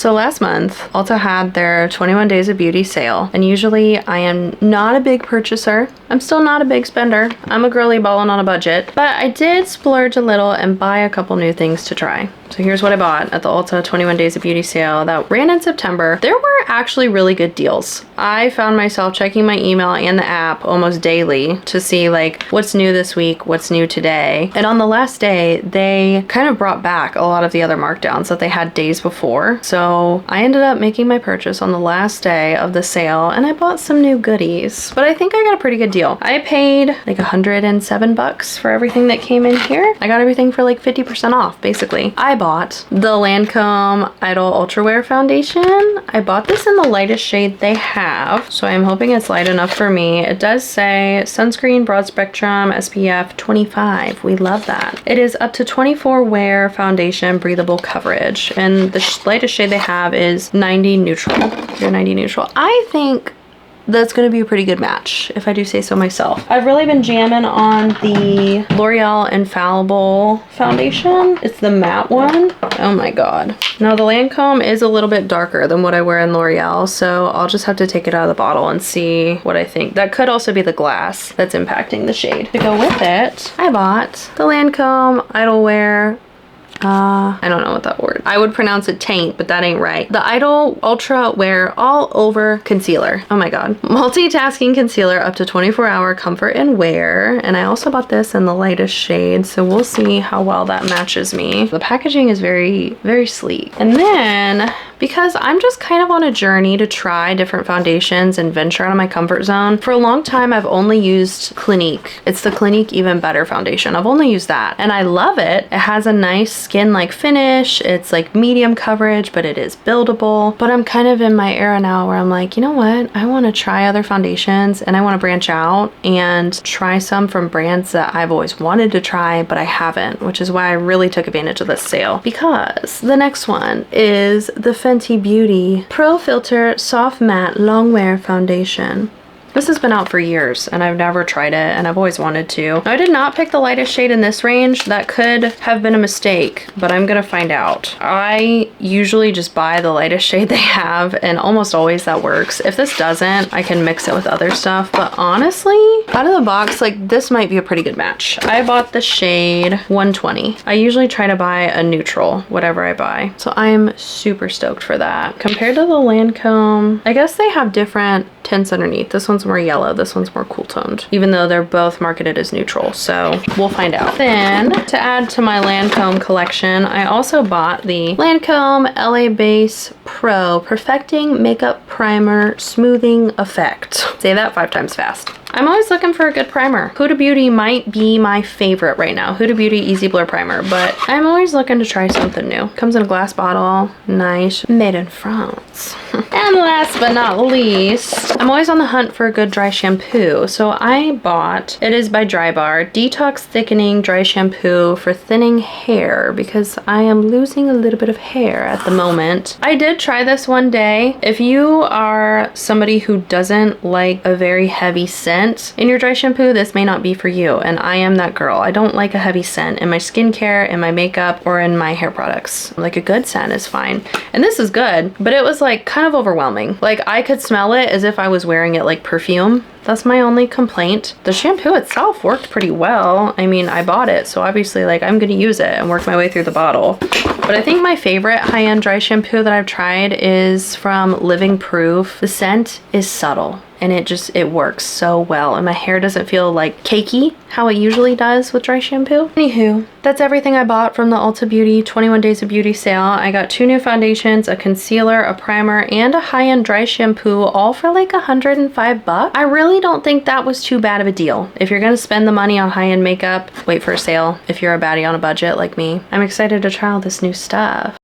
So last month, Ulta had their 21 Days of Beauty sale, and usually I am not a big purchaser. I'm still not a big spender. I'm a girly balling on a budget, but I did splurge a little and buy a couple new things to try. So here's what I bought at the Ulta 21 Days of Beauty sale that ran in September. There were actually really good deals. I found myself checking my email and the app almost daily to see like what's new this week, what's new today. And on the last day, they kind of brought back a lot of the other markdowns that they had days before. So I ended up making my purchase on the last day of the sale and I bought some new goodies. But I think I got a pretty good deal. I paid like $107 for everything that came in here. I got everything for like 50% off basically. I bought the Lancome Idol Ultra Wear Foundation. I bought this in the lightest shade they have, so I'm hoping it's light enough for me. It does say sunscreen, broad spectrum, SPF 25. We love that. It is up to 24 wear foundation, breathable coverage, and the lightest shade they have is 90 neutral. Pure 90 neutral. I think that's going to be a pretty good match, if I do say so myself. I've really been jamming on the L'Oreal Infallible foundation. It's the matte one. Oh my god. Now the Lancome is a little bit darker than what I wear in L'Oreal, so I'll just have to take it out of the bottle and see what I think. That could also be the glass that's impacting the shade. To go with it, I bought the Lancome Idol Wear I don't know what that word. I would pronounce it taint, but that ain't right. The Idol Ultra Wear All Over Concealer. Oh my god. Multitasking concealer up to 24-hour comfort and wear. And I also bought this in the lightest shade, so we'll see how well that matches me. The packaging is very, very sleek. And then, because I'm just kind of on a journey to try different foundations and venture out of my comfort zone, for a long time I've only used Clinique. It's the Clinique Even Better foundation. I've only used that and I love it. It has a nice skin-like finish. It's like medium coverage, but it is buildable. But I'm kind of in my era now where I'm like, you know what? I want to try other foundations and I want to branch out and try some from brands that I've always wanted to try, but I haven't, which is why I really took advantage of this sale, because the next one is the Fenty Beauty Pro Filter Soft Matte Long Wear Foundation. This has been out for years and I've never tried it and I've always wanted to. I did not pick the lightest shade in this range. That could have been a mistake, but I'm gonna find out. I usually just buy the lightest shade they have and almost always that works. If this doesn't, I can mix it with other stuff, but honestly, out of the box, like this might be a pretty good match. I bought the shade 120. I usually try to buy a neutral, whatever I buy. So I'm super stoked for that. Compared to the Lancome, I guess they have different tints underneath. This one's more yellow, this one's more cool toned, even though they're both marketed as neutral, so we'll find out. Then to add to my Lancome collection, I also bought the Lancome LA Base Pro Perfecting Makeup Primer Smoothing Effect. Say that 5 times fast. I'm always looking for a good primer. Huda Beauty might be my favorite right now. Huda Beauty Easy Blur Primer, but I'm always looking to try something new. Comes in a glass bottle, nice, made in France. And last but not least, I'm always on the hunt for a good dry shampoo. So I bought, it is by Drybar, Detox Thickening Dry Shampoo for thinning hair, because I am losing a little bit of hair at the moment. I did try this one day. If you are somebody who doesn't like a very heavy scent in your dry shampoo, this may not be for you, and I am that girl. I don't like a heavy scent in my skincare, in my makeup, or in my hair products. Like a good scent is fine, and this is good, but it was like kind of overwhelming. Like I could smell it as if I was wearing it like perfume. That's my only complaint. The shampoo itself worked pretty well. I mean, I bought it, so obviously like I'm gonna use it and work my way through the bottle. But I think my favorite high-end dry shampoo that I've tried is from Living Proof. The scent is subtle and it works so well, and my hair doesn't feel like cakey how it usually does with dry shampoo. Anywho, that's everything I bought from the Ulta Beauty 21 Days of Beauty sale. I got 2 new foundations, a concealer, a primer, and a high-end dry shampoo, all for like $105. I really don't think that was too bad of a deal. If you're gonna spend the money on high-end makeup, wait for a sale if you're a baddie on a budget like me. I'm excited to try all this new stuff.